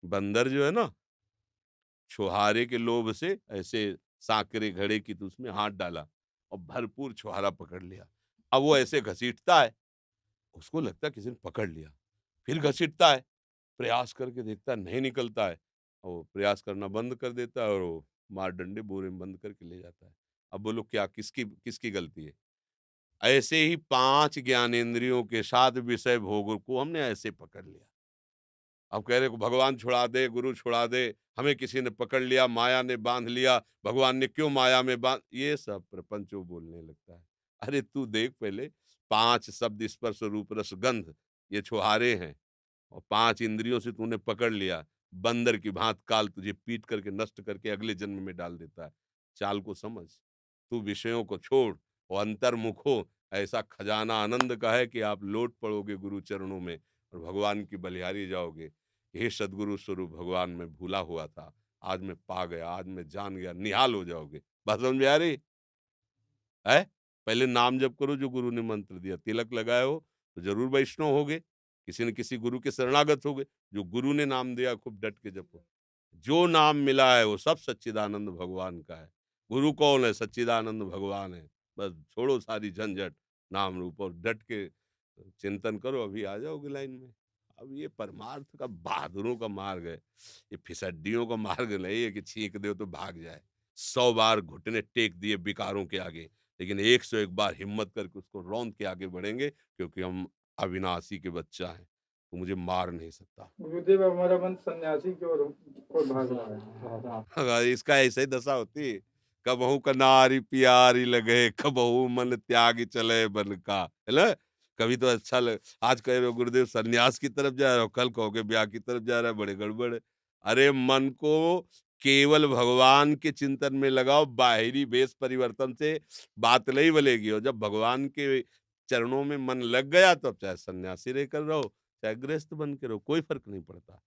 बंदर जो है ना, छुहारे के लोभ से ऐसे सांकरे घड़े की तो उसमें हाथ डाला और भरपूर छुहारा पकड़ लिया। अब वो ऐसे घसीटता है, उसको लगता है किसी ने पकड़ लिया। फिर घसीटता है, प्रयास करके देखता है नहीं निकलता है। और वो प्रयास करना बंद कर देता है और वो मार डंडे बोरे में बंद करके ले जाता है। अब बोलो क्या किसकी किसकी गलती है? ऐसे ही 5 ज्ञानेंद्रियों के साथ विषय भोग को हमने ऐसे पकड़ लिया। अब कह रहे को भगवान छुड़ा दे, गुरु छुड़ा दे, हमें किसी ने पकड़ लिया, माया ने बांध लिया, भगवान ने क्यों माया में बांध ये सब प्रपंच वो बोलने लगता है। अरे तू देख पहले 5 शब्द, स्पर्श, रूप, रस, गंध ये छुहारे हैं और 5 इंद्रियों से तूने पकड़ लिया। बंदर की भांति काल तुझे पीट करके नष्ट करके अगले जन्म में डाल देता है। चाल को समझ, तू विषयों को छोड़ और अंतर्मुख हो। ऐसा खजाना आनंद का है कि आप लौट पड़ोगे गुरु चरणों में और भगवान की बलिहारी जाओगे। हे सदगुरु स्वरूप भगवान मैं भूला हुआ था, आज मैं पा गया, आज मैं जान गया, निहाल हो जाओगे। बात समझ में आ रही है? पहले नाम जप करो जो गुरु ने मंत्र दिया, तिलक लगाए हो तो जरूर वैष्णव होगे, किसी न किसी गुरु के शरणागत होगे। जो गुरु ने नाम दिया खूब डट के जपो। जो नाम मिला है वो सब सच्चिदानंद भगवान का है। गुरु कौन है? सच्चिदानंद भगवान है। बस छोड़ो सारी झंझट, नाम रूप और डट के चिंतन करो, अभी आ जाओगे लाइन में। अब ये परमार्थ का बहादुरों का मार्ग है, ये फिसड्डियों का मार्ग नहीं है कि छींक दो तो भाग जाए। 100 बार घुटने टेक दिए विकारों के आगे, लेकिन 101 बार हिम्मत करके उसको रौंद के आगे बढ़ेंगे, क्योंकि हम अविनाशी के बच्चा हैं, तो मुझे मार नहीं सकता। गुरुदेव, हमारा मन सन्यासी की ओर भाग रहा है। हाँ, इसका ऐसे ही दशा होती है। कबहू कनारी प्यारी लगे, कबहू मन त्याग चले बन का, है ना? कभी तो अच्छा आज कह रहे हो गुरुदेव सन्यास की तरफ जा रहे हो, कल कहोगे ब्याह की तरफ जा रहा है, बड़े गड़बड़ है। अरे मन को केवल भगवान के चिंतन में लगाओ, बाहरी वेश परिवर्तन से बात नहीं बनेगी। और जब भगवान के चरणों में मन लग गया, तो अब चाहे सन्यासी रहकर रहो, चाहे गृहस्थ बन के रहो, कोई फर्क नहीं पड़ता।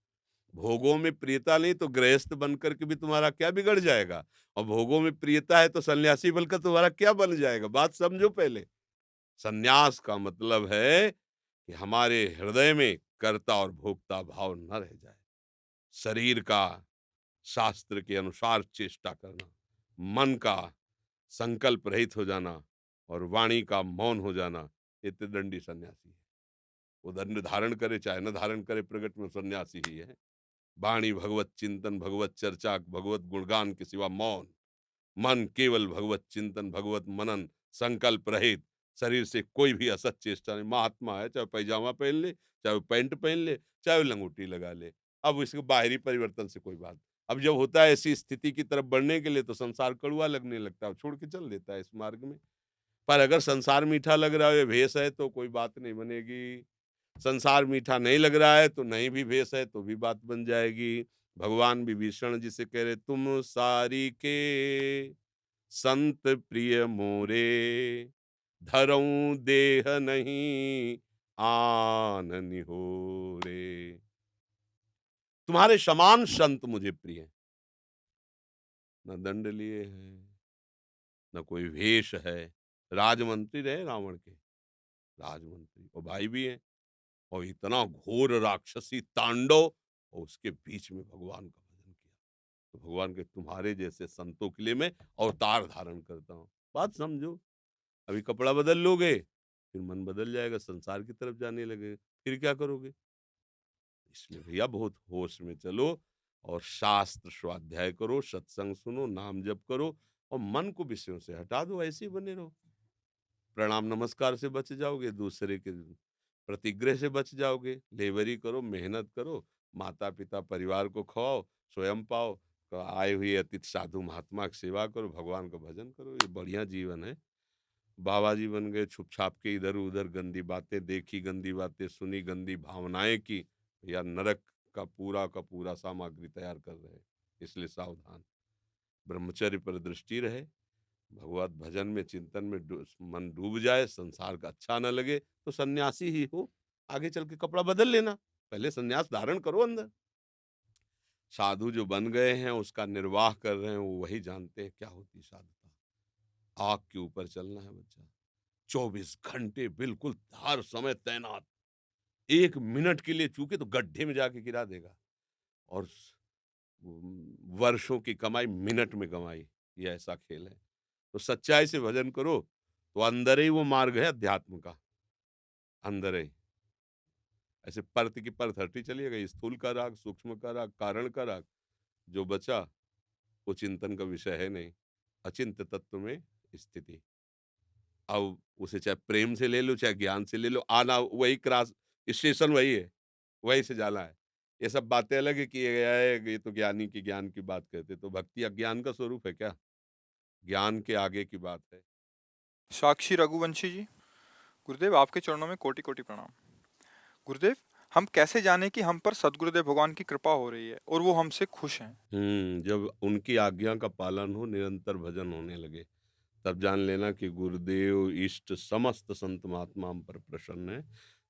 भोगों में प्रियता नहीं तो गृहस्थ बनकर के भी तुम्हारा क्या बिगड़ जाएगा, और भोगों में प्रियता है तो सन्यासी बनकर तुम्हारा क्या बन जाएगा। बात समझो पहले। सन्यास का मतलब है कि हमारे हृदय में कर्ता और भोक्ता भाव न रह जाए। शरीर का शास्त्र के अनुसार चेष्टा करना, मन का संकल्प रहित हो जाना और वाणी का मौन हो जाना, ये त्रिदंडी सन्यासी है। वो दंड धारण करे चाहे न धारण करे, प्रगट में सन्यासी ही है। वाणी भगवत चिंतन, भगवत चर्चा, भगवत गुणगान के सिवा मौन। मन केवल भगवत चिंतन, भगवत मनन, संकल्प रहित। शरीर से कोई भी असत चेष्टा नहीं। महात्मा है चाहे पैजामा पहन ले, चाहे वो पैंट पहन ले, चाहे वो लंगोटी लगा ले। अब इसके बाहरी परिवर्तन से कोई बात। अब जब होता है ऐसी स्थिति की तरफ बढ़ने के लिए, तो संसार कड़वा लगने लगता है, छोड़ के चल देता है इस मार्ग में। पर अगर संसार मीठा लग रहा है, ये भेष है, तो कोई बात नहीं बनेगी। संसार मीठा नहीं लग रहा है तो नहीं भी भेष है तो भी बात बन जाएगी। भगवान विभीषण जी से कह रहे, तुम सारी के संत प्रिय मोरे, धरऊं देह नहीं आन निहोरे। तुम्हारे समान संत मुझे प्रिय हैं। न दंड लिए हैं, न कोई वेश है। राजमंत्री रहे रावण के, राजमंत्री और भाई भी हैं, और इतना घोर राक्षसी तांडव, और उसके बीच में भगवान का भजन किया। तो भगवान के तुम्हारे जैसे संतों के लिए मैं अवतार धारण करता हूँ। बात समझो। अभी कपड़ा बदल लोगे, फिर मन बदल जाएगा, संसार की तरफ जाने लगे, फिर क्या करोगे? इसलिए भैया बहुत होश में चलो और शास्त्र स्वाध्याय करो, सत्संग सुनो, नाम जप करो और मन को विषयों से हटा दो, ऐसे ही बने रहो। प्रणाम नमस्कार से बच जाओगे, दूसरे के प्रतिग्रह से बच जाओगे। लेबरी करो, मेहनत करो, माता पिता परिवार को खवाओ, स्वयं पाओ, आए हुए अतिथि साधु महात्मा की सेवा करो, भगवान का भजन करो, ये बढ़िया जीवन है। बाबा जी बन गए छुप छाप के इधर उधर गंदी बातें देखी, गंदी बातें सुनी, गंदी भावनाएं की, या नरक का पूरा सामग्री तैयार कर रहे हैं। इसलिए सावधान, ब्रह्मचर्य पर दृष्टि रहे, भगवत भजन में चिंतन में मन डूब जाए, संसार का अच्छा न लगे तो सन्यासी ही हो। आगे चल के कपड़ा बदल लेना, पहले सन्यास धारण करो अंदर। साधु जो बन गए हैं उसका निर्वाह कर रहे हैं, वो वही जानते हैं क्या होती साधुता। आग के ऊपर चलना है बच्चा, 24 घंटे बिल्कुल हर समय तैनात। 1 मिनट के लिए चूके तो गड्ढे में जाके गिरा देगा। और वर्षों की कमाई मिनट में कमाई। ये ऐसा खेल है। तो सच्चाई से भजन करो, तो अंदर ही वो मार्ग है अध्यात्म का, अंदर ही। ऐसे परत की परत हटती चली गई, स्थूल का राग, सूक्ष्म का राग, कारण का राग, जो बचा वो चिंतन का विषय है नहीं। अचिंत्य तत्व में स्थिति। अब उसे चाहे प्रेम से ले लो, चाहे ज्ञान से ले लो, आना वही क्रॉस स्टेशन वही है, वहीं से जाना है। ये सब बातें अलग है कि ये तो ज्ञानी की ज्ञान की बात करते, तो भक्ति अज्ञान का स्वरूप है क्या? ज्ञान के आगे की बात है। साक्षी रघुवंशी जी, गुरुदेव आपके चरणों में कोटि कोटि प्रणाम। गुरुदेव, हम कैसे जाने कि हम पर सदगुरुदेव भगवान की कृपा हो रही है और वो हमसे खुश हैं? जब उनकी आज्ञा का पालन हो, निरंतर भजन होने लगे, तब जान लेना कि गुरुदेव, इष्ट, समस्त संत महात्मा हम पर प्रसन्न हैं।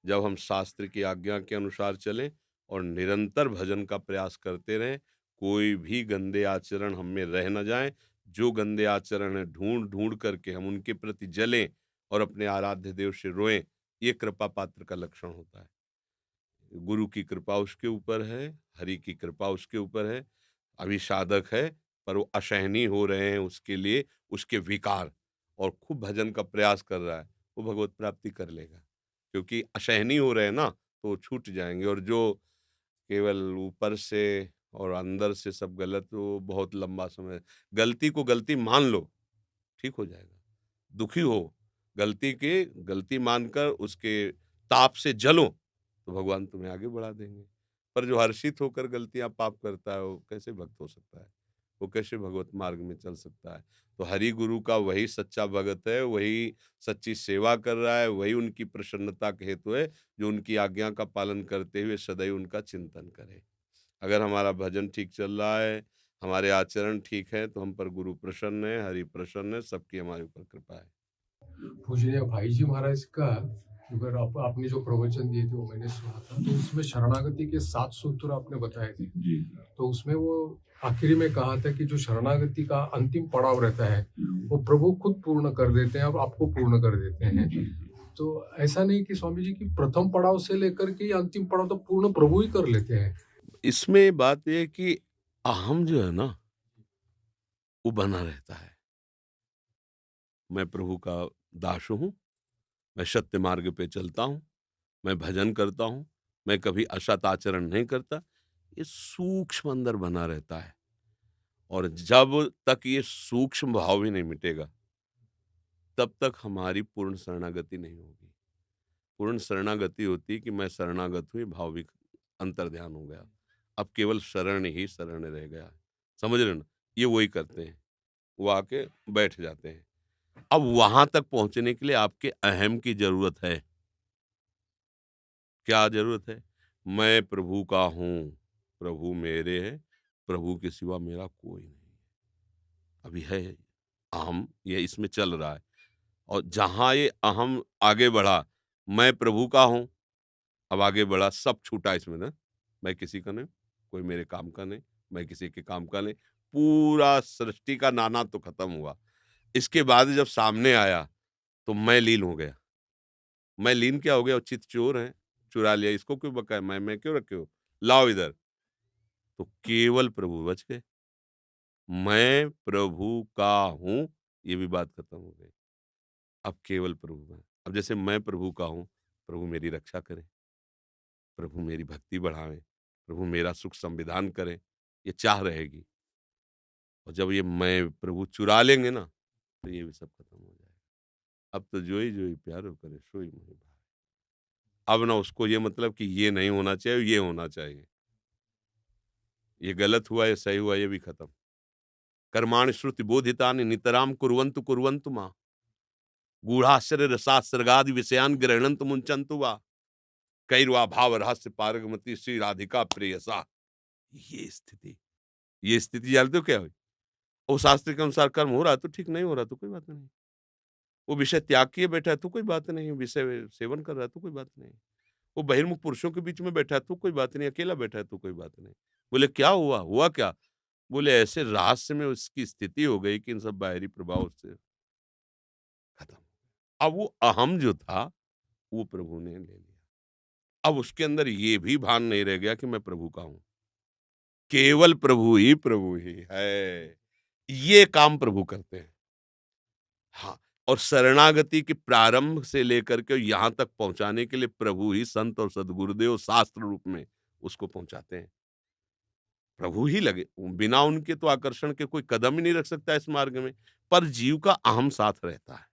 जब हम शास्त्र की आज्ञा के अनुसार चलें और निरंतर भजन का प्रयास करते रहें, कोई भी गंदे आचरण हम में रह न जाएँ। जो गंदे आचरण हैं, ढूँढ-ढूँढ करके हम उनके प्रति जलें और अपने आराध्य देव से रोएँ, ये कृपा पात्र का लक्षण होता है। गुरु की कृपा उसके ऊपर है, हरि की कृपा उसके ऊपर है। अभी साधक है, पर वो असहनीय हो रहे हैं उसके लिए, उसके विकार, और खूब भजन का प्रयास कर रहा है, वो भगवत प्राप्ति कर लेगा। क्योंकि असहनीय हो रहे हैं ना, तो वो छूट जाएँगे, और जो केवल ऊपर से और अंदर से सब गलत, वो बहुत लंबा समय, गलती को गलती मान लो, ठीक हो जाएगा। दुखी हो, गलती मानकर उसके ताप से जलो, तो भगवान तुम्हें आगे बढ़ा देंगे। पर जो हर्षित होकर गलतियाँ पाप करता है, वो कैसे भक्त हो सकता है? वो कैसे भगवत मार्ग में चल सकता है? तो हरि गुरु का वही सच्चा भगत है, वही सच्ची सेवा कर रहा है, वही उनकी प्रसन्नता के हेतु है, जो उनकी आज्ञा का पालन करते हुए सदैव उनका चिंतन करे। अगर हमारा भजन ठीक चल रहा है, हमारे आचरण ठीक है, तो हम पर गुरु प्रसन्न है, हरि प्रसन्न है, सबकी हमारे ऊपर कृपा है। पूजनीय भाई जी महाराज का अगर आपने जो प्रवचन दिए थे वो मैंने सुना था, तो उसमें शरणागति के 7 सूत्र आपने बताए थे। तो उसमें वो आखिरी में कहा था कि जो शरणागति का अंतिम पड़ाव रहता है वो प्रभु खुद पूर्ण कर देते हैं और आपको पूर्ण कर देते हैं। तो ऐसा नहीं कि स्वामी जी की प्रथम पड़ाव से लेकर के अंतिम पड़ाव तक पूर्ण प्रभु ही कर लेते हैं। इसमें बात ये है कि अहम जो है ना, वो बना रहता है। मैं प्रभु का दास हूँ, मैं सत्य मार्ग पे चलता हूँ, मैं भजन करता हूँ, मैं कभी असत आचरण नहीं करता। ये सूक्ष्म अंदर बना रहता है, और जब तक ये सूक्ष्म भाव भी नहीं मिटेगा, तब तक हमारी पूर्ण शरणागति नहीं होगी। पूर्ण शरणागति होती है कि मैं शरणागत हुई, भाविक अंतर्ध्यान हो गया। अब केवल शरण ही शरण रह गया। समझ रहे हो ना? ये वही करते हैं। वो आके बैठ जाते हैं। अब वहां तक पहुंचने के लिए आपके अहम की जरूरत है। क्या जरूरत है? मैं प्रभु का हूं, प्रभु मेरे है, प्रभु के सिवा मेरा कोई नहीं। अभी है अहम, ये इसमें चल रहा है, और जहां ये अहम आगे बढ़ा, मैं प्रभु का हूं, अब आगे बढ़ा, सब छूटा इसमें ना। मैं किसी का नहीं, कोई मेरे काम का नहीं, मैं किसी के काम का नहीं। पूरा सृष्टि का नाना तो खत्म हुआ। इसके बाद जब सामने आया, तो मैं लीन हो गया। मैं लीन क्या हो गया? चित चोर है, चुरा लिया, इसको क्यों बकाया, मैं क्यों रखे हो, लाओ इधर। तो केवल प्रभु बच गए। मैं प्रभु का हूं, ये भी बात खत्म हो गई। अब केवल प्रभु है। अब जैसे मैं प्रभु का हूं, प्रभु मेरी रक्षा करे, प्रभु मेरी भक्ति बढ़ावे, प्रभु मेरा सुख संविधान करे, ये चाह रहेगी। और जब ये मैं प्रभु चुरा लेंगे ना, तो ये भी सब खत्म हो जाएगा। अब तो जोई प्यारो करे सोई मोहि भाई। अब ना उसको ये मतलब कि ये नहीं होना चाहिए, ये होना चाहिए। ये गलत हुआ, ये सही हुआ, ये भी खत्म। कर्माणि श्रुति बोधितानि नितराम कुर्वन्तु कुर्वन्तु माः। गूढ़ाश्चर्य रसास्रगादि विषयान् गृह्णन्तु मुञ्चन्तु वा। कैर्वा भाव रहस्य पारगमति श्री राधिका प्रेयसा। ये स्थिति जानते हो क्या हुई? वो शास्त्र के अनुसार कर्म हो रहा है तो ठीक, नहीं हो रहा तो कोई बात नहीं। वो विषय त्याग किए बैठा है तो कोई बात नहीं, विषय सेवन कर रहा है तो कोई बात नहीं। वो बहिर्मुख पुरुषों के बीच में बैठा है तो कोई बात नहीं, अकेला बैठा है तो कोई बात नहीं। बोले क्या हुआ? हुआ क्या? बोले ऐसे रहस्य में उसकी स्थिति हो गई कि इन सब बाहरी प्रभाव से खत्म। अब वो अहम जो था, वो प्रभु ने ले लिया। अब उसके अंदर ये भी भान नहीं रह गया कि मैं प्रभु का हूँ। केवल प्रभु ही है। ये काम प्रभु करते हैं। हाँ, और शरणागति के प्रारंभ से लेकर के यहाँ तक पहुँचाने के लिए प्रभु ही संत और सद्गुरुदेव शास्त्र रूप में उसको पहुँचाते हैं। प्रभु ही लगे, बिना उनके तो आकर्षण के कोई कदम ही नहीं रख सकता इस मार्ग में, पर जीव का अहम साथ रहता है।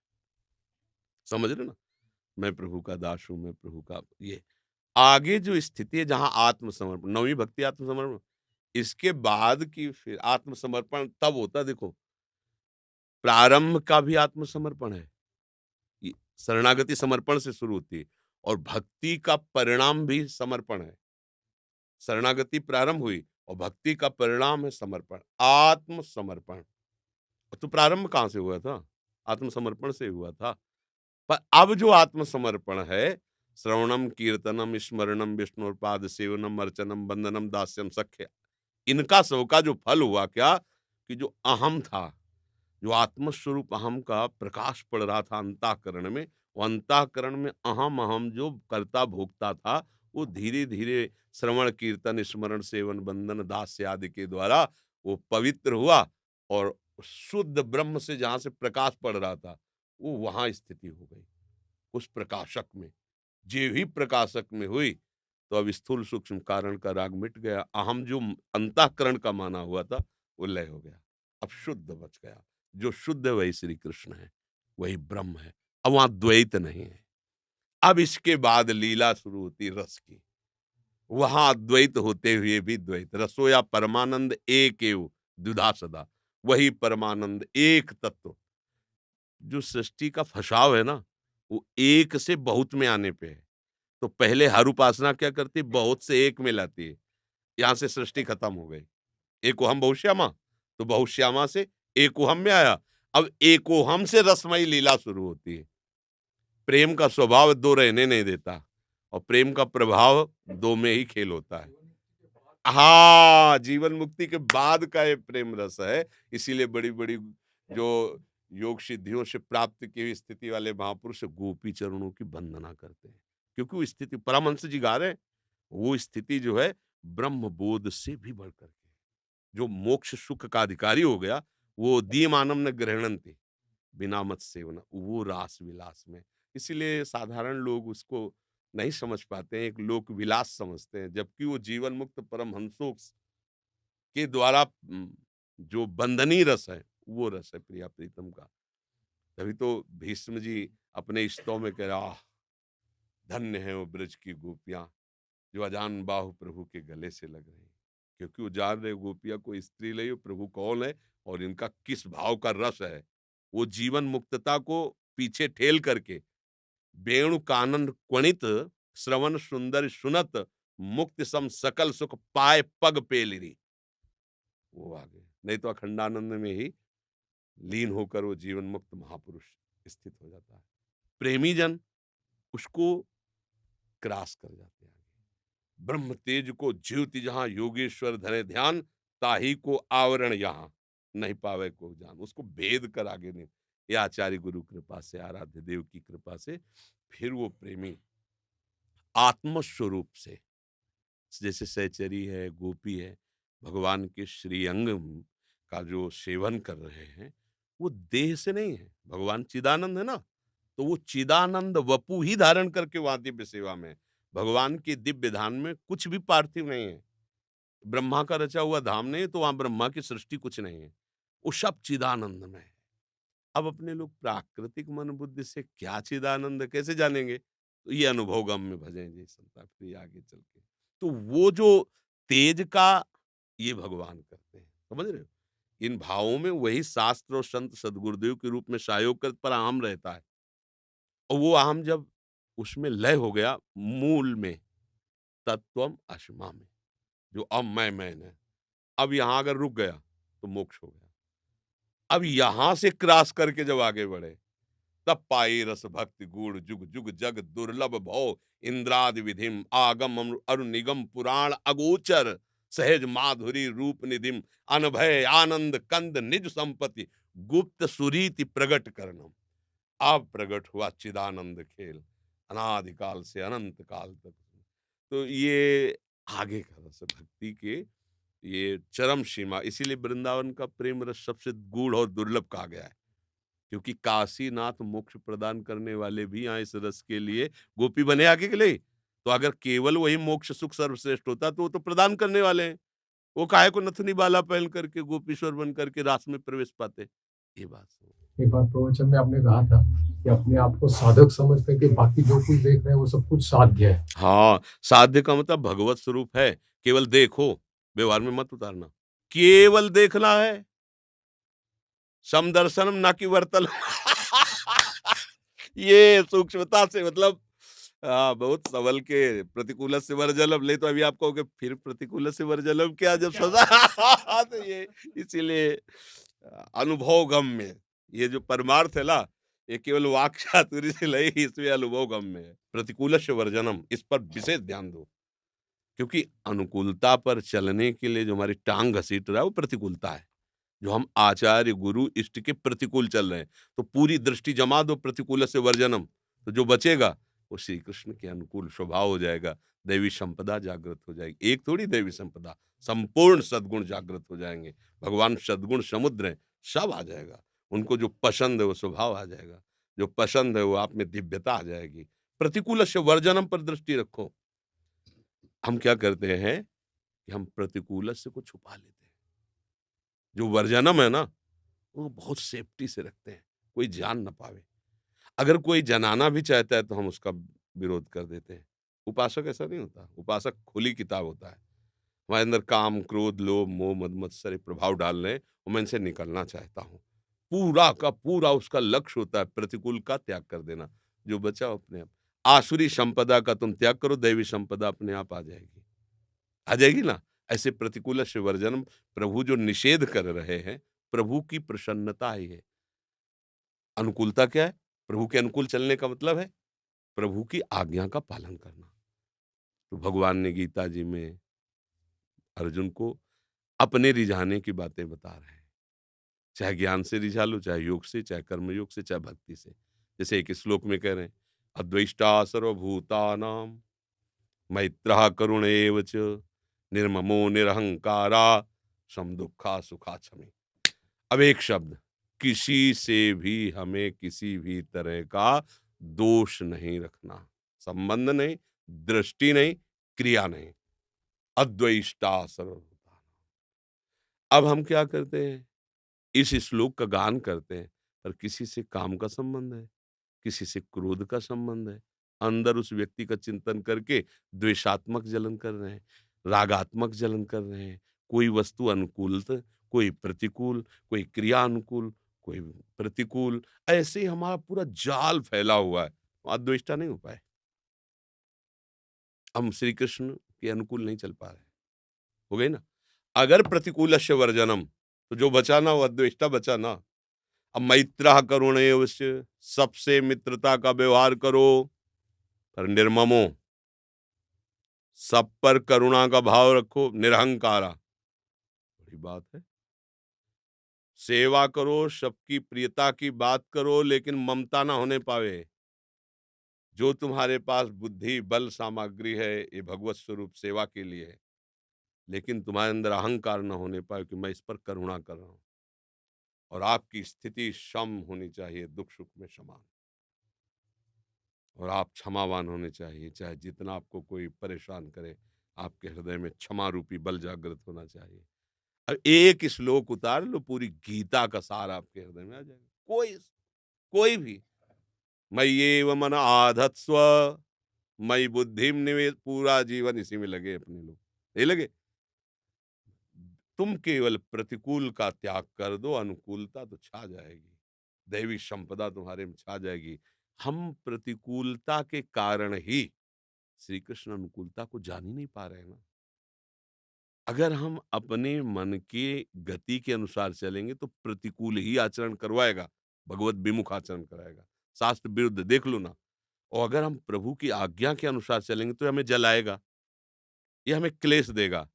समझ रहे ना? मैं प्रभु का दास हूँ, मैं प्रभु का ये। आगे जो स्थिति है जहाँ आत्मसमर्पण, नौवीं भक्ति आत्मसमर्पण, इसके बाद की फिर आत्मसमर्पण तब होता है, देखो प्रारंभ का भी आत्मसमर्पण है। ये शरणागति समर्पण से शुरू होती है और भक्ति का परिणाम भी समर्पण है। शरणागति प्रारंभ हुई और भक्ति का परिणाम है समर्पण, आत्मसमर्पण। तो प्रारंभ कहाँ से हुआ था? आत्मसमर्पण से हुआ था। पर अब जो आत्मसमर्पण है, श्रवणम, कीर्तनम, स्मरणम, विष्णुपाद सेवनम, अर्चनम, वंदनम, दास्यम, सख्य, इनका सबका जो फल हुआ क्या कि जो अहम था, जो आत्मस्वरूप अहम का प्रकाश पड़ रहा था अंतःकरण में, वो अंतःकरण में अहम अहम जो कर्ता भोक्ता था, वो धीरे धीरे श्रवण, कीर्तन, स्मरण, सेवन, बंधन, दास्य आदि के द्वारा वो पवित्र हुआ और शुद्ध ब्रह्म से जहां से प्रकाश पड़ रहा था, वो वहां स्थिति हो गई उस प्रकाशक में। जे ही प्रकाशक में हुई तो अब स्थूल सूक्ष्म कारण का राग मिट गया, अहम जो अंतःकरण का माना हुआ था वो लय हो गया, अब शुद्ध बच गया। जो शुद्ध है वही श्री कृष्ण है, वही ब्रह्म है। अब वहां द्वैत नहीं है। अब इसके बाद लीला शुरू होती रस की, वहां अद्वैत होते हुए भी द्वैत। रसो या परमानंद एक एव द्विधा सदा, वही परमानंद एक तत्व। जो सृष्टि का फसाव है ना, वो एक से बहुत में आने पे है। तो पहले हर उपासना क्या करती है? बहुत से एक में लाती है। यहां से सृष्टि खत्म हो गई। एकोहम बहुश्यामा, तो बहुश्यामा से एकोहम में आया। अब एकोहम से रसमयी लीला शुरू होती है। प्रेम का स्वभाव दो रहने नहीं देता और प्रेम का प्रभाव दो में ही खेल होता है। हाँ, जीवन मुक्ति के बाद का ये प्रेम रस है। इसीलिए बड़ी बड़ी जो योग सिद्धियों से प्राप्त की हुई स्थिति वाले महापुरुष गोपी चरणों की वंदना करते हैं, क्योंकि वो स्थिति परमहंस जी गा रहे हैं, वो स्थिति जो है ब्रह्म बोध से भी बढ़कर के, जो मोक्ष सुख का अधिकारी हो गया, वो दीयमानम न गृह्णन्ति बिना मत सेवना, वो रास विलास में। इसीलिए साधारण लोग उसको नहीं समझ पाते हैं, एक लोक विलास समझते हैं, जबकि वो जीवन मुक्त परमहंसों के द्वारा जो बंधनी रस है, वो रस है प्रिया प्रीतम का। तभी तो भीष्म जी अपने स्तव में कह रहा, आह धन्य है वो ब्रज की गोपियां जो अजान बाहु प्रभु के गले से लग रही, क्योंकि वो जान रहे गोपिया को स्त्री ले, प्रभु कौन है और इनका किस भाव का रस है। वो जीवन मुक्तता को पीछे ठेल करके वेणु कानन क्वणित श्रवण सुंदर सुनत मुक्त सम सकल सुख पाए पग पेलिरी, वो आगे। नहीं तो अखंडानंद में ही लीन होकर वो जीवन मुक्त महापुरुष स्थित हो जाता है। प्रेमी जन उसको क्रॉस कर जाते हैं। ब्रह्म तेज को ज्योति जहां योगेश्वर धरे ध्यान, ताही को आवरण यहाँ नहीं पावे को जान। उसको भेद कर आगे नहीं, ये आचार्य गुरु कृपा से, आराध्य देव की कृपा से फिर वो प्रेमी आत्मस्वरूप से, जैसे सहचरी है, गोपी है, भगवान के श्रीअंग का जो सेवन कर रहे हैं, वो देह से नहीं है। भगवान चिदानंद है ना, तो वो चिदानंद वपु ही धारण करके वहां दिव्य सेवा में। भगवान के दिव्य धाम में कुछ भी पार्थिव नहीं है। ब्रह्मा का रचा हुआ धाम नहीं है, तो वहां ब्रह्मा की सृष्टि कुछ नहीं है, वो सब चिदानंद में है। अब अपने लोग प्राकृतिक मन बुद्धि से क्या चिदानंद कैसे जानेंगे? तो ये अनुभव गम में भजें जी संता, फिर आगे चल के तो वो जो तेज का ये भगवान करते हैं, समझ रहे हो? इन भावों में वही शास्त्र और संत सदगुरुदेव के रूप में सहयोग कर पर आम रहता है, और वो आम जब उसमें लय हो गया मूल में, तत्वम अश्मा में, जो अब मैंने, अब यहां अगर रुक गया तो मोक्ष हो गया। अब यहां से क्रॉस करके जब आगे बढ़े तब पाई रस भक्ति गुण जुग जुग जग दुर्लभ भव इंद्रादि विधिम आगम अरु निगम पुराण अगोचर सहज माधुरी रूप निधिम अनभय आनंद कंद निज संपत्ति गुप्त सुरीति प्रगट करनम। अब प्रगट हुआ चिदानंद खेल अनादिकाल से अनंत काल तक। तो ये आगे का रस भक्ति के ये चरम सीमा, इसीलिए वृंदावन का प्रेम रस सबसे गूढ़ और दुर्लभ कहा गया है, क्योंकि काशीनाथ मोक्ष प्रदान करने वाले भी यहाँ इस रस के लिए गोपी बने आगे के लिए। तो अगर केवल वही मोक्ष सुख सर्वश्रेष्ठ होता तो वो तो प्रदान करने वाले हैं, वो काहे को नथनी बाला पहन करके गोपीश्वर बन करके रास में प्रवेश पाते। ये बात एक बार प्रवचन में आपने कहा था कि अपने आप को साधक समझ करके बाकी जो कुछ देख रहे हैं वो सब कुछ साध्य है। हाँ, साध्य का मतलब भगवत स्वरूप है, केवल देखो, व्यवहार में मत उतारना, केवल देखना है, समदर्शनम ना कि वर्तल। ये सूक्ष्मता से मतलब बहुत सबल के प्रतिकूल से वर्जलम, ले तो अभी आप कहोगे फिर प्रतिकूल से वर्जलम क्या, जब सदा तो ये इसीलिए अनुभव गम्य, ये जो परमार्थ है ना, ये केवल वाक चातुरी से नहीं, इसमें अनुभव गम्य है। प्रतिकूल से वर्जनम, इस पर विशेष ध्यान दो, क्योंकि अनुकूलता पर चलने के लिए जो हमारी टांग घसीट रहा है वो प्रतिकूलता है। जो हम आचार्य गुरु इष्ट के प्रतिकूल चल रहे हैं, तो पूरी दृष्टि जमा दो प्रतिकूल से वर्जनम, तो जो बचेगा वो श्री कृष्ण के अनुकूल स्वभाव हो जाएगा, दैवी संपदा जागृत हो जाएगी। एक थोड़ी दैवी संपदा, संपूर्ण सद्गुण जागृत हो जाएंगे। भगवान सद्गुण समुद्र है, सब आ जाएगा। उनको जो पसंद है वो स्वभाव आ जाएगा, जो पसंद है वो आप में दिव्यता आ जाएगी। प्रतिकूल से वर्जनम पर दृष्टि रखो। हम क्या करते हैं कि हम प्रतिकूल से को छुपा लेते हैं, जो वर्जनम है ना वो बहुत सेफ्टी से रखते हैं, कोई जान ना पावे। अगर कोई जनाना भी चाहता है तो हम उसका विरोध कर देते हैं। उपासक ऐसा नहीं होता, उपासक खुली किताब होता है। हमारे अंदर काम क्रोध लोभ मोह मद मत्सर प्रभाव डाल रहे हैं और मैं इनसे निकलना चाहता हूँ, पूरा का पूरा उसका लक्ष्य होता है प्रतिकूल का त्याग कर देना। जो बचा वो अपने आप, आसुरी संपदा का तुम त्याग करो, दैवी संपदा अपने आप आ जाएगी, आ जाएगी ना। ऐसे प्रतिकूल से वर्जनम, प्रभु जो निषेध कर रहे हैं, प्रभु की प्रसन्नता ही है। अनुकूलता क्या है? प्रभु के अनुकूल चलने का मतलब है प्रभु की आज्ञा का पालन करना। तो भगवान ने गीता जी में अर्जुन को अपने रिझाने की बातें बता रहे हैं, चाहे ज्ञान से रिझा लो, चाहे योग से, चाहे कर्म योग से, चाहे भक्ति से। जैसे एक श्लोक में कह रहे हैं, अद्वेष्टा सर्वभूतानां मैत्रः करुण एव च निर्ममो निरहंकारा सम दुखा सुखा क्षमे। अब एक शब्द, किसी से भी हमें किसी भी तरह का दोष नहीं रखना, संबंध नहीं, दृष्टि नहीं, क्रिया नहीं। अद्वेष्टा सर्वभूतानां। अब हम क्या करते हैं, इस श्लोक का गान करते हैं, पर किसी से काम का संबंध है, किसी से क्रोध का संबंध है, अंदर उस व्यक्ति का चिंतन करके द्वेषात्मक जलन कर रहे हैं, रागात्मक जलन कर रहे हैं। कोई वस्तु अनुकूल, कोई प्रतिकूल, कोई क्रिया अनुकूल, कोई प्रतिकूल, ऐसे ही हमारा पूरा जाल फैला हुआ है, वहां द्वेष्टा नहीं हो पाए। हम श्री कृष्ण के अनुकूल नहीं चल पा रहे, हो गई ना। अगर प्रतिकूल वर्जनम, तो जो बचा ना वो अद्वेष्टा बचा ना। अब मैत्रः करुणेवश्य, सबसे मित्रता का व्यवहार करो, पर निर्ममो, सब पर करुणा का भाव रखो, निरहंकारा, बड़ी बात है। सेवा करो, सबकी प्रियता की बात करो, लेकिन ममता ना होने पावे। जो तुम्हारे पास बुद्धि बल सामग्री है ये भगवत स्वरूप सेवा के लिए है, लेकिन तुम्हारे अंदर अहंकार ना होने पाए कि मैं इस पर करुणा कर रहा हूं। और आपकी स्थिति सम होनी चाहिए, दुख सुख में समान, और आप क्षमावान होने चाहिए। चाहे जितना आपको कोई परेशान करे, आपके हृदय में क्षमा रूपी बल जागृत होना चाहिए। अब एक श्लोक उतार लो, पूरी गीता का सार आपके हृदय में आ जाएगा। कोई भी, मयि एव मन आधत्स्व मयि बुद्धिम निवेश, पूरा जीवन इसी में लगे अपने लोग, नहीं लगे। तुम केवल प्रतिकूल का त्याग कर दो, अनुकूलता तो छा जाएगी, दैवी संपदा तुम्हारे में छा जाएगी। हम प्रतिकूलता के कारण ही श्री कृष्ण अनुकूलता को जान ही नहीं पा रहे हैं ना। अगर हम अपने मन के गति के अनुसार चलेंगे तो प्रतिकूल ही आचरण करवाएगा, भगवत विमुख आचरण कराएगा, शास्त्र विरुद्ध, देख लो ना। और अगर हम प्रभु की आज्ञा के अनुसार चलेंगे तो हमें जलाएगा, ये हमें क्लेश देगा।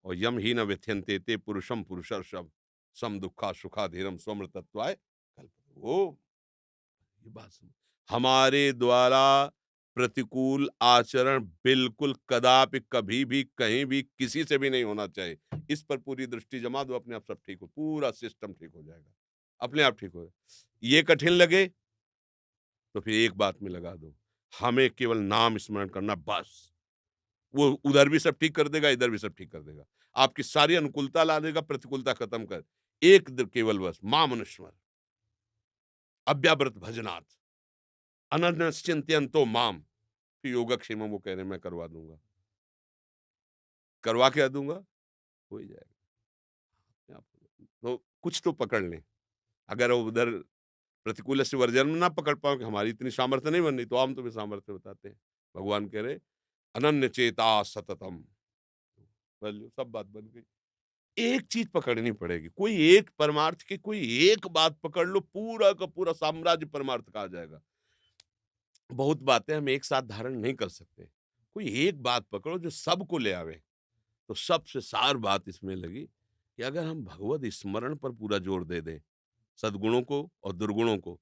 और यम ही न व्यथ्यन्ते ते पुरुषम पुरुषर्षभ सम दुखा सुखा धीरम स्वमृतत्वाय कल्प। वो ये बात सुनो, हमारे द्वारा प्रतिकूल आचरण बिल्कुल कदापि कभी भी कहीं भी किसी से भी नहीं होना चाहिए। इस पर पूरी दृष्टि जमा दो, अपने आप सब ठीक हो, पूरा सिस्टम ठीक हो जाएगा, अपने आप ठीक हो जाएगा। ये कठिन लगे तो फिर एक बात में लगा दो, हमें केवल नाम स्मरण करना बस। वो उधर भी सब ठीक कर देगा, इधर भी सब ठीक कर देगा। आपकी सारी अनुकूलता ला देगा, प्रतिकूलता खत्म कर। एक केवल बस माम अनुस्मर, अव्याव्रत भजनात्, अनन्यश्चिंतयन्तो माम। फिर योगक्षेम वो कह रहे हैं मैं करवा दूंगा। करवा क्या दूंगा? हो ही जाएगा। तो कुछ तो पकड़ लें। अगर वो उधर प्रतिकूल से वर्जन में ना पकड़ पाओ कि हमारी इतनी सामर्थ्य नहीं बन रही, तो हम तुम्हें सामर्थ्य बताते हैं। भगवान कह रहे अनन्य चेता सततम, समझ लो सब बात बन गई। एक चीज पकड़नी पड़ेगी, कोई एक परमार्थ की कोई एक बात पकड़ लो, पूरा का पूरा साम्राज्य परमार्थ का आ जाएगा। बहुत बातें हम एक साथ धारण नहीं कर सकते, कोई एक बात पकड़ो जो सबको ले आवे। तो सबसे सार बात इसमें लगी कि अगर हम भगवत स्मरण पर पूरा जोर दे दें, सद्गुणों को और दुर्गुणों को,